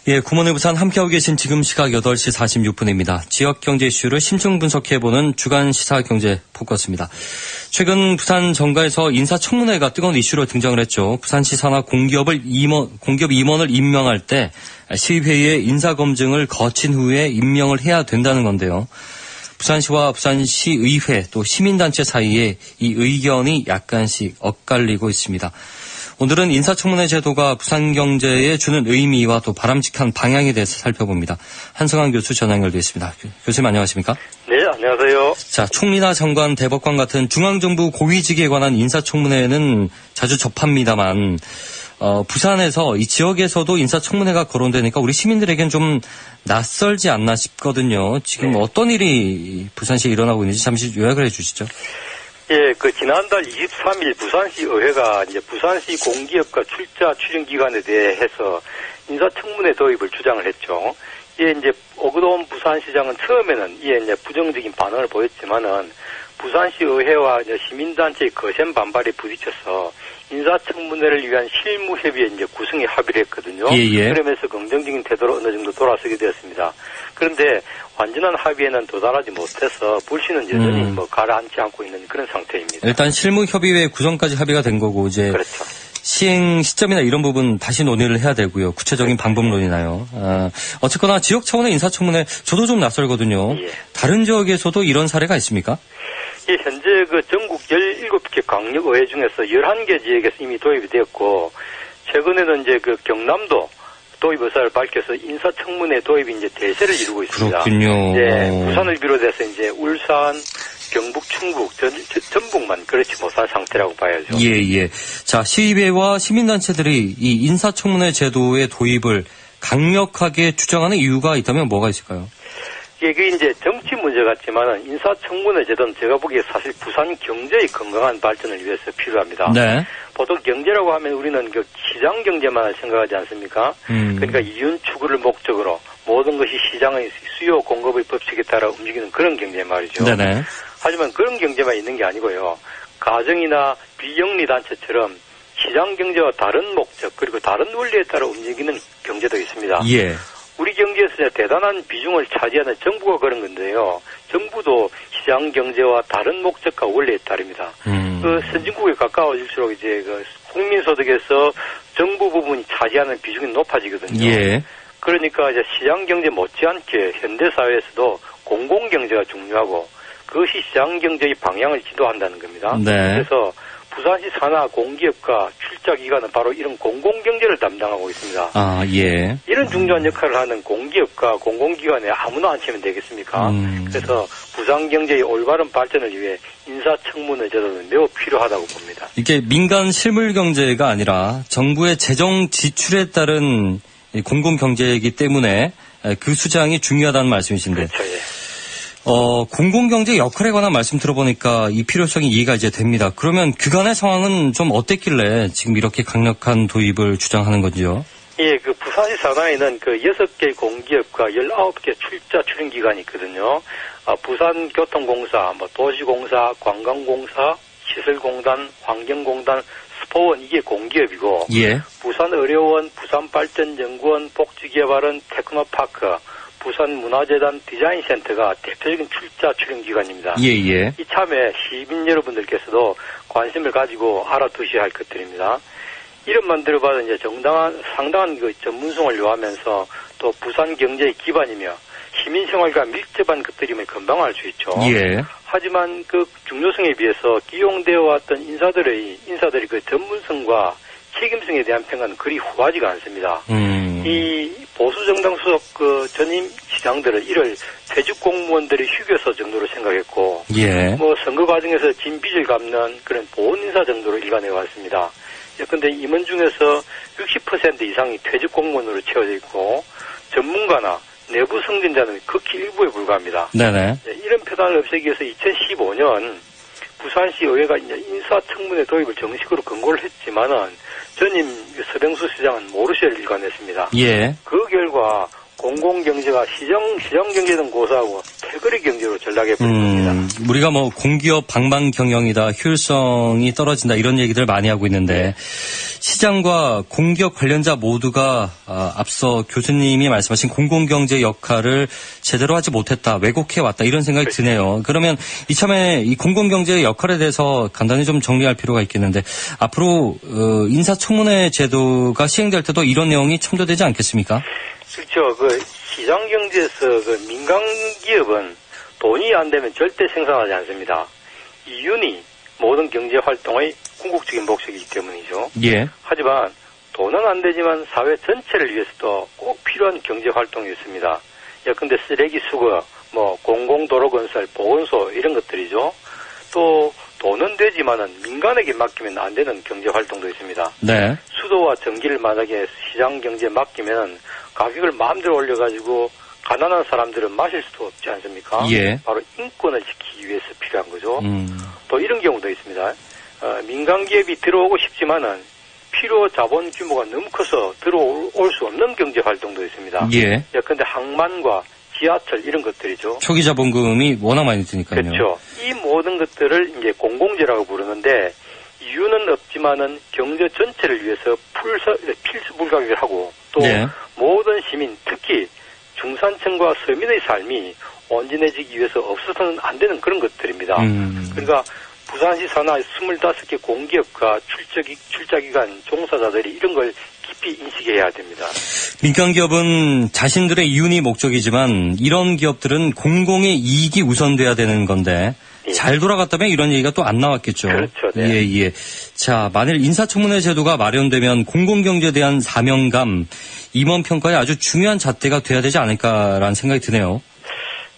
예, 굿모닝 부산 함께하고 계신 지금 시각 8시 46분입니다. 지역 경제 이슈를 심층 분석해보는 주간 시사경제 포커스입니다. 최근 부산 정가에서 인사청문회가 뜨거운 이슈로 등장을 했죠. 부산시 산하 공기업 임원을 임명할 때 시의회의 인사검증을 거친 후에 임명을 해야 된다는 건데요. 부산시와 부산시의회 또 시민단체 사이에 이 의견이 약간씩 엇갈리고 있습니다. 오늘은 인사청문회 제도가 부산 경제에 주는 의미와 또 바람직한 방향에 대해서 살펴봅니다. 한성환 교수 전화 연결되어 있습니다. 교수님 안녕하십니까? 네, 안녕하세요. 자, 총리나 장관, 대법관 같은 중앙정부 고위직에 관한 인사청문회는 자주 접합니다만 부산에서 이 지역에서도 인사청문회가 거론되니까 우리 시민들에겐 좀 낯설지 않나 싶거든요. 지금 네. 어떤 일이 부산시에 일어나고 있는지 잠시 요약을 해 주시죠. 예, 지난달 23일 부산시 의회가 이제 부산시 공기업과 출자 추진 기관에 대해서 인사청문회 도입을 주장을 했죠. 이에 이제 오그돈 부산시장은 처음에는 이에 이제 부정적인 반응을 보였지만은 부산시 의회와 이제 시민단체의 거센 반발에 부딪혀서 인사청문회를 위한 실무협의회 이제 구성에 합의를 했거든요. 예. 그러면서 긍정적인 태도로 어느 정도 돌아서게 되었습니다. 그런데 완전한 합의에는 도달하지 못해서 불씨는 여전히 가라앉지 않고 있는 그런 상태입니다. 일단 실무협의회 구성까지 합의가 된 거고 이제 그렇죠. 시행 시점이나 이런 부분 다시 논의를 해야 되고요. 구체적인 방법론이나요. 어쨌거나 지역 차원의 인사청문회 저도 좀 낯설거든요. 예. 다른 지역에서도 이런 사례가 있습니까? 예, 현재 전국 17개 광역의회 중에서 11개 지역에서 이미 도입이 되었고, 최근에는 이제 경남도 도입 의사를 밝혀서 인사청문회 도입이 이제 대세를 이루고 있습니다. 그렇군요. 예, 부산을 비롯해서 이제 울산, 경북, 충북, 전북만 그렇지 못한 상태라고 봐야죠. 예. 자, 시의회와 시민단체들이 이 인사청문회 제도의 도입을 강력하게 주장하는 이유가 있다면 뭐가 있을까요? 이게 이제 정치 문제 같지만 인사청문회 제도는 제가 보기에 사실 부산 경제의 건강한 발전을 위해서 필요합니다. 네. 보통 경제라고 하면 우리는 시장 경제만을 생각하지 않습니까? 그러니까 이윤 추구를 목적으로 모든 것이 시장의 수요 공급의 법칙에 따라 움직이는 그런 경제 말이죠. 네네. 하지만 그런 경제만 있는 게 아니고요. 가정이나 비영리 단체처럼 시장 경제와 다른 목적 그리고 다른 원리에 따라 움직이는 경제도 있습니다. 예. 우리 경제에서 대단한 비중을 차지하는 정부가 그런 건데요. 정부도 시장 경제와 다른 목적과 원리에 따릅니다. 선진국에 가까워질수록 이제 국민소득에서 정부 부분이 차지하는 비중이 높아지거든요. 예. 그러니까 이제 시장 경제 못지않게 현대 사회에서도 공공 경제가 중요하고 그것이 시장 경제의 방향을 지도한다는 겁니다. 네. 그래서 부산시 산하 공기업과 출자 기관은 바로 이런 공공경제를 담당하고 있습니다. 아, 예. 이런 중요한 역할을 하는 공기업과 공공기관에 아무나 앉히면 되겠습니까? 그래서 부산 경제의 올바른 발전을 위해 인사청문회 제도는 매우 필요하다고 봅니다. 이게 민간 실물 경제가 아니라 정부의 재정 지출에 따른 공공경제이기 때문에 그 수장이 중요하다는 말씀이신데. 그렇죠, 예. 공공경제 역할에 관한 말씀 들어보니까 이 필요성이 이해가 이제 됩니다. 그러면 그간의 상황은 좀 어땠길래 지금 이렇게 강력한 도입을 주장하는 건지요? 예, 부산시 산하에는 6개 공기업과 19개 출자 추진 기관이 있거든요. 부산교통공사, 도시공사, 관광공사, 시설공단, 환경공단, 스포원 이게 공기업이고, 예. 부산의료원, 부산발전연구원, 복지개발원, 테크노파크, 부산문화재단 디자인센터가 대표적인 출자 추진 기관입니다. 예. 이참에 시민 여러분들께서도 관심을 가지고 알아두셔야 할 것들입니다. 이름만 들어봐도 이제 상당한 전문성을 요하면서 또 부산 경제의 기반이며 시민 생활과 밀접한 것들임을 금방 알 수 있죠. 예. 하지만 중요성에 비해서 기용되어 왔던 인사들의 전문성과 책임성에 대한 평가는 그리 후하지가 않습니다. 이 보수 정당 소속 전임 시장들은 이를 퇴직 공무원들의 휴교서 정도로 생각했고, 예. 선거 과정에서 진 빚을 갚는 그런 보훈 인사 정도로 일관해 왔습니다. 그런데 임원 중에서 60% 이상이 퇴직 공무원으로 채워져 있고, 전문가나 내부 승진자는 극히 일부에 불과합니다. 네네. 이런 표단을 없애기 위해서 2015년 부산시 의회가 이제 인사청문회 도입을 정식으로 권고를 했지만은 전임 서병수 시장은 모르쇠를 일관했습니다. 예. 그 결과 공공경제가 시장경제 등 고사하고 패거리 경제로 전락해버린 겁니다. 우리가 공기업 방방 경영이다, 효율성이 떨어진다 이런 얘기들 많이 하고 있는데 시장과 공기업 관련자 모두가 앞서 교수님이 말씀하신 공공경제 역할을 제대로 하지 못했다, 왜곡해왔다 이런 생각이 드네요. 그러면 이참에 이 공공경제의 역할에 대해서 간단히 좀 정리할 필요가 있겠는데 앞으로 인사청문회 제도가 시행될 때도 이런 내용이 첨부되지 않겠습니까? 그렇죠. 그 시장경제에서 그 민간기업은 돈이 안 되면 절대 생산하지 않습니다. 이윤이 모든 경제활동의 궁극적인 목적이기 때문이죠. 예. 하지만 돈은 안 되지만 사회 전체를 위해서도 꼭 필요한 경제활동이 있습니다. 예컨대 쓰레기 수거, 공공도로 건설, 보건소 이런 것들이죠. 또 돈은 되지만은 민간에게 맡기면 안 되는 경제활동도 있습니다. 네. 수도와 전기를 만약에 시장경제에 맡기면 가격을 마음대로 올려가지고 가난한 사람들은 마실 수도 없지 않습니까? 예. 바로 인권을 지키기 위해서 필요한 거죠. 또 이런 경우도 있습니다. 민간 기업이 들어오고 싶지만은 필요 자본 규모가 너무 커서 들어올 수 없는 경제 활동도 있습니다. 예. 예컨대 항만과 지하철 이런 것들이죠. 초기 자본금이 워낙 많이 드니까요. 그렇죠. 이 모든 것들을 이제 공공재라고 부르는데 이유는 없지만은 경제 전체를 위해서 필수 불가결을 하고 또 네. 모든 시민 특히 중산층과 서민의 삶이 온전해지기 위해서 없어서는 안 되는 그런 것들입니다. 그러니까 부산시 산하 25개 공기업과 출자기관 종사자들이 이런 걸 깊이 인식해야 됩니다. 민간기업은 자신들의 이윤이 목적이지만 이런 기업들은 공공의 이익이 우선돼야 되는 건데 예. 잘 돌아갔다면 이런 얘기가 또 안 나왔겠죠. 그렇죠. 네. 예. 자, 만일 인사청문회 제도가 마련되면 공공경제에 대한 사명감, 임원평가에 아주 중요한 잣대가 돼야 되지 않을까라는 생각이 드네요.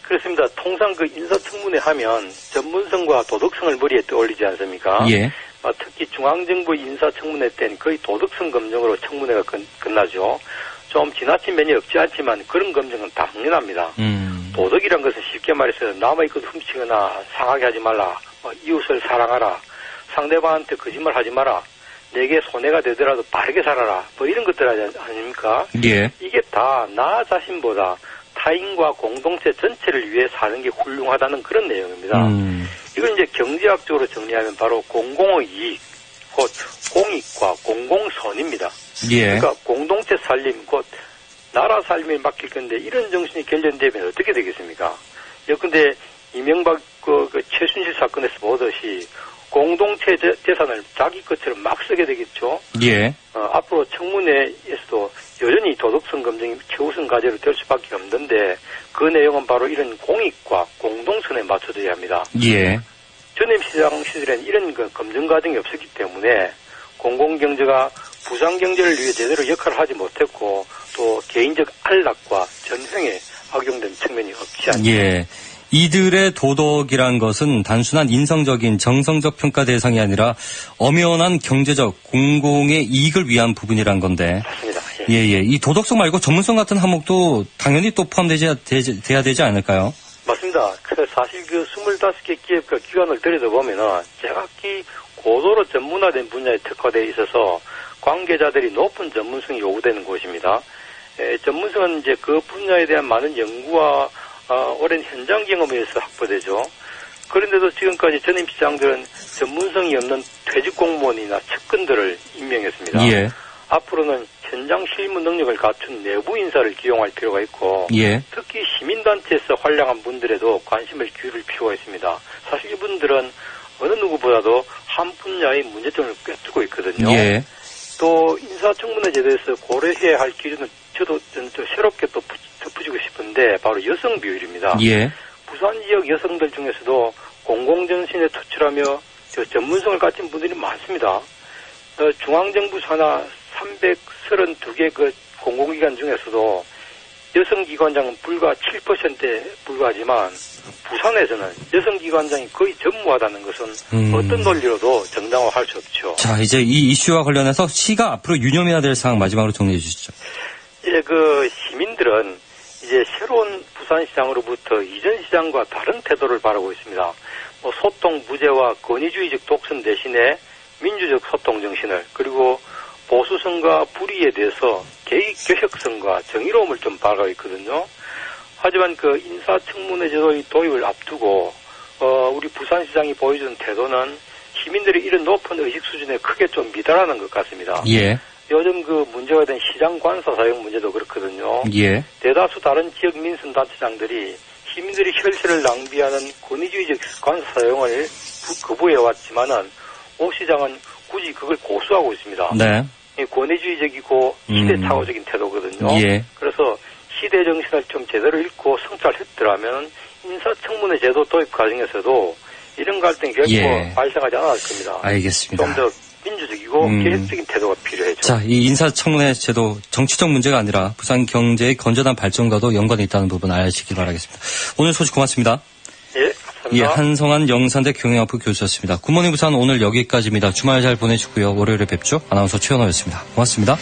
그렇습니다. 통상 그 인사청문회 하면 전문성과 도덕성을 머리에 떠올리지 않습니까? 예. 특히 중앙정부 인사청문회 때는 거의 도덕성 검증으로 청문회가 끝나죠. 좀 지나친 면이 없지 않지만 그런 검증은 당연합니다. 도덕이란 것은 쉽게 말해서 남의 것 훔치거나 상하게 하지 말라, 이웃을 사랑하라, 상대방한테 거짓말 하지 마라, 내게 손해가 되더라도 바르게 살아라, 이런 것들 아닙니까? 예. 이게 다 나 자신보다 타인과 공동체 전체를 위해 사는 게 훌륭하다는 그런 내용입니다. 이걸 이제 경제학적으로 정리하면 바로 공공의 이익, 곧 공익과 공공선입니다. 예. 그러니까 공동체 살림, 곧 나라 삶에 맡길 건데 이런 정신이 결연되면 어떻게 되겠습니까? 예컨대 이명박 그 최순실 사건에서 보듯이 공동체 재산을 자기 것처럼 막 쓰게 되겠죠. 예. 앞으로 청문회에서도 여전히 도덕성 검증이 최우선 과제로 될 수밖에 없는데 그 내용은 바로 이런 공익과 공동선에 맞춰져야 합니다. 예. 전임 시장 시절에는 이런 검증 과정이 없었기 때문에 공공경제가 부산경제를 위해 제대로 역할을 하지 못했고 또 개인적 안락과 전횡에 악용된 측면이 없지 않습니다. 예. 이들의 도덕이란 것은 단순한 인성적인 정성적 평가 대상이 아니라 엄연한 경제적 공공의 이익을 위한 부분이란 건데. 맞습니다. 예. 이 도덕성 말고 전문성 같은 항목도 당연히 또 포함돼야 되지 않을까요? 맞습니다. 그래서 사실 그 25개 기업과 기관을 들여다보면은 제각기 고도로 전문화된 분야에 특화되어 있어서 관계자들이 높은 전문성이 요구되는 곳입니다. 전문성은 이제 그 분야에 대한 많은 연구와 오랜 현장 경험에 의해서 확보되죠. 그런데도 지금까지 전임 시장들은 전문성이 없는 퇴직 공무원이나 측근들을 임명했습니다. 예. 앞으로는 현장 실무 능력을 갖춘 내부 인사를 기용할 필요가 있고 예. 특히 시민단체에서 활약한 분들에도 관심을 기울일 필요가 있습니다. 사실 이분들은 어느 누구보다도 한 분야의 문제점을 꿰뚫고 있거든요. 예. 또 인사청문회 제도에서 고려해야 할 기준을 저도 새롭게 또 덧붙이고 싶은데 바로 여성 비율입니다. 예. 부산 지역 여성들 중에서도 공공정신에 투철하며 전문성을 가진 분들이 많습니다. 중앙정부 산하 332개 그 공공기관 중에서도 여성기관장은 불과 7%에 불과하지만 부산에서는 여성기관장이 거의 전무하다는 것은 어떤 논리로도 정당화할 수 없죠. 자, 이제 이 이슈와 관련해서 시가 앞으로 유념해야 될 사항 마지막으로 정리해 주시죠. 이제 그 시민들은 이제 새로운 부산시장으로부터 이전 시장과 다른 태도를 바라고 있습니다. 소통 무제와 권위주의적 독선 대신에 민주적 소통 정신을 그리고 보수성과 불의에 대해서 개혁성과 정의로움을 좀 바라고 있거든요. 하지만 그 인사청문회 제도의 도입을 앞두고 우리 부산시장이 보여준 태도는 시민들이 이런 높은 의식 수준에 크게 좀 미달하는 것 같습니다. 예. 요즘 그 문제가 된 시장 관사 사용 문제도 그렇거든요. 예. 대다수 다른 지역 민선 단체장들이 시민들이 혈세를 낭비하는 권위주의적 관사 사용을 거부해왔지만은 오 시장은 굳이 그걸 고수하고 있습니다. 네. 권위주의적이고 시대착오적인 태도거든요. 예. 그래서 시대 정신을 좀 제대로 읽고 성찰했더라면 인사청문회 제도 도입 과정에서도 이런 갈등이 결코 예. 발생하지 않았을 겁니다. 알겠습니다. 좀 더 민주적이고 계획적인 태도가 필요해죠. 자, 이 인사청문회 제도 정치적 문제가 아니라 부산 경제의 건전한 발전과도 연관이 있다는 부분 아시기 바라겠습니다. 오늘 소식 고맙습니다. 예, 감사합니다. 예, 한성한 영산대 경영학부 교수였습니다. 굿모닝 부산 오늘 여기까지입니다. 주말 잘 보내시고요. 월요일에 뵙죠. 아나운서 최현호였습니다. 고맙습니다.